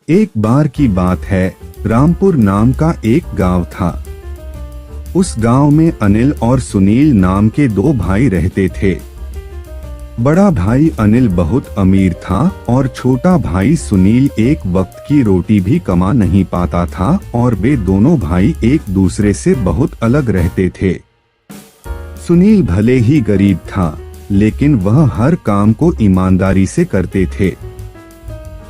एक बार की बात है, रामपुर नाम का एक गांव था। उस गांव में अनिल और सुनील नाम के दो भाई रहते थे। बड़ा भाई अनिल बहुत अमीर था और छोटा भाई सुनील एक वक्त की रोटी भी कमा नहीं पाता था और वे दोनों भाई एक दूसरे से बहुत अलग रहते थे। सुनील भले ही गरीब था, लेकिन वह हर काम को ईमानदारी से करते थे।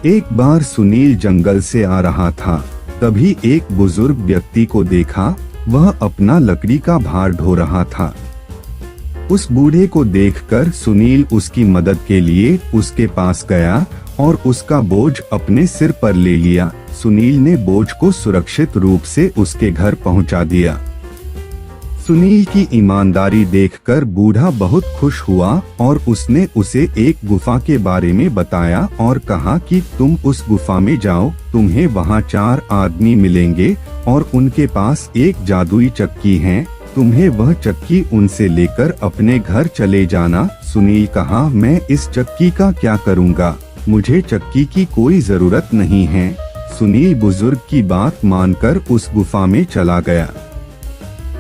एक बार सुनील जंगल से आ रहा था, तभी एक बुजुर्ग व्यक्ति को देखा। वह अपना लकड़ी का भार ढो रहा था। उस बूढ़े को देखकर सुनील उसकी मदद के लिए उसके पास गया और उसका बोझ अपने सिर पर ले लिया। सुनील ने बोझ को सुरक्षित रूप से उसके घर पहुंचा दिया। सुनील की ईमानदारी देखकर बूढ़ा बहुत खुश हुआ और उसने उसे एक गुफा के बारे में बताया और कहा कि तुम उस गुफा में जाओ, तुम्हें वहाँ 4 आदमी मिलेंगे और उनके पास एक जादुई चक्की है। तुम्हें वह चक्की उनसे लेकर अपने घर चले जाना। सुनील कहा, मैं इस चक्की का क्या करूँगा, मुझे चक्की की कोई जरूरत नहीं है। सुनील बुजुर्ग की बात मानकर उस गुफा में चला गया।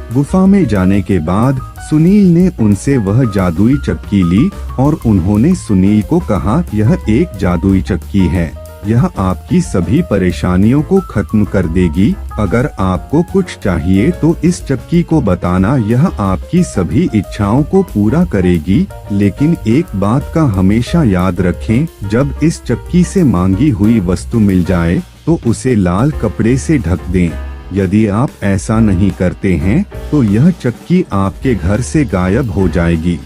गुफा में जाने के बाद सुनील ने उनसे वह जादुई चक्की ली और उन्होंने सुनील को कहा, यह एक जादुई चक्की है, यह आपकी सभी परेशानियों को खत्म कर देगी। अगर आपको कुछ चाहिए तो इस चक्की को बताना, यह आपकी सभी इच्छाओं को पूरा करेगी। लेकिन एक बात का हमेशा याद रखें, जब इस चक्की से मांगी हुई वस्तु मिल जाए तो उसे लाल कपड़े से ढक दें। यदि आप ऐसा नहीं करते हैं तो यह चक्की आपके घर से गायब हो जाएगी।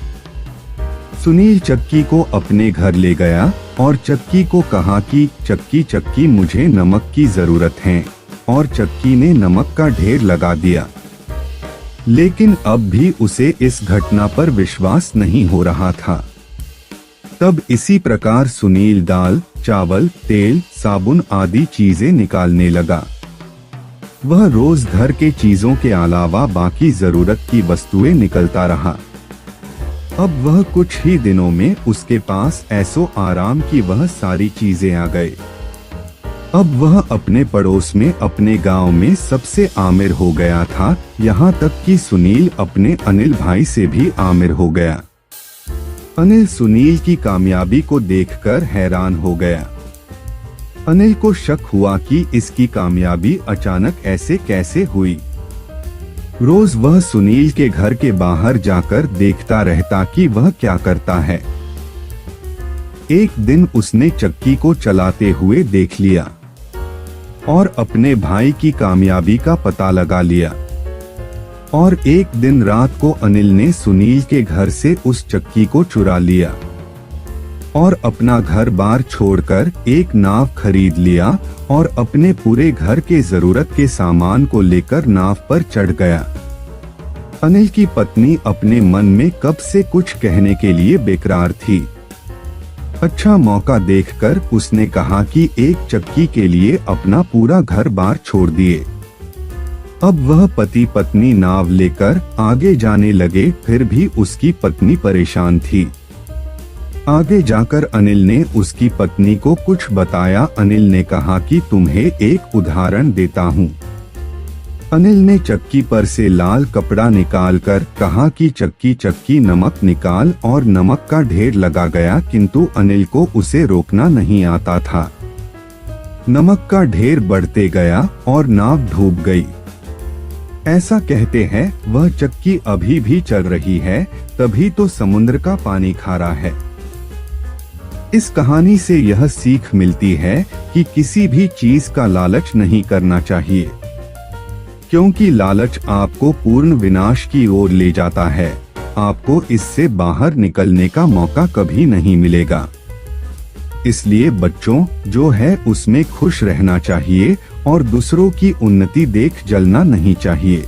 सुनील चक्की को अपने घर ले गया और चक्की को कहा कि चक्की मुझे नमक की जरूरत है, और चक्की ने नमक का ढेर लगा दिया। लेकिन अब भी उसे इस घटना पर विश्वास नहीं हो रहा था। तब इसी प्रकार सुनील दाल, चावल, तेल, साबुन आदि चीजें निकालने लगा। वह रोज घर के चीजों के अलावा बाकी जरूरत की वस्तुएं निकलता रहा। अब वह कुछ ही दिनों में उसके पास ऐसो आराम की वह सारी चीजें आ गए। अब वह अपने पड़ोस में, अपने गांव में सबसे आमिर हो गया था। यहाँ तक कि सुनील अपने अनिल भाई से भी आमिर हो गया। अनिल सुनील की कामयाबी को देखकर हैरान हो गया। अनिल को शक हुआ कि इसकी कामयाबी अचानक ऐसे कैसे हुई। रोज वह सुनील के घर के बाहर जाकर देखता रहता कि वह क्या करता है। एक दिन उसने चक्की को चलाते हुए देख लिया और अपने भाई की कामयाबी का पता लगा लिया। और एक दिन रात को अनिल ने सुनील के घर से उस चक्की को चुरा लिया और अपना घर बार छोड़कर एक नाव खरीद लिया और अपने पूरे घर के जरूरत के सामान को लेकर नाव पर चढ़ गया। अनिल की पत्नी अपने मन में कब से कुछ कहने के लिए बेकरार थी। अच्छा मौका देखकर उसने कहा कि एक चक्की के लिए अपना पूरा घर बार छोड़ दिए। अब वह पति पत्नी नाव लेकर आगे जाने लगे, फिर भी उसकी पत्नी परेशान थी। आगे जाकर अनिल ने उसकी पत्नी को कुछ बताया। अनिल ने कहा कि तुम्हें एक उदाहरण देता हूँ। अनिल ने चक्की पर से लाल कपड़ा निकालकर कहा कि चक्की नमक निकाल, और नमक का ढेर लगा गया, किंतु अनिल को उसे रोकना नहीं आता था। नमक का ढेर बढ़ते गया और नाव डूब गई। ऐसा कहते हैं वह चक्की अभी भी चल रही है, तभी तो समुद्र का पानी खारा है। इस कहानी से यह सीख मिलती है कि किसी भी चीज का लालच नहीं करना चाहिए, क्योंकि लालच आपको पूर्ण विनाश की ओर ले जाता है। आपको इससे बाहर निकलने का मौका कभी नहीं मिलेगा। इसलिए बच्चों, जो है उसमें खुश रहना चाहिए और दूसरों की उन्नति देख जलना नहीं चाहिए।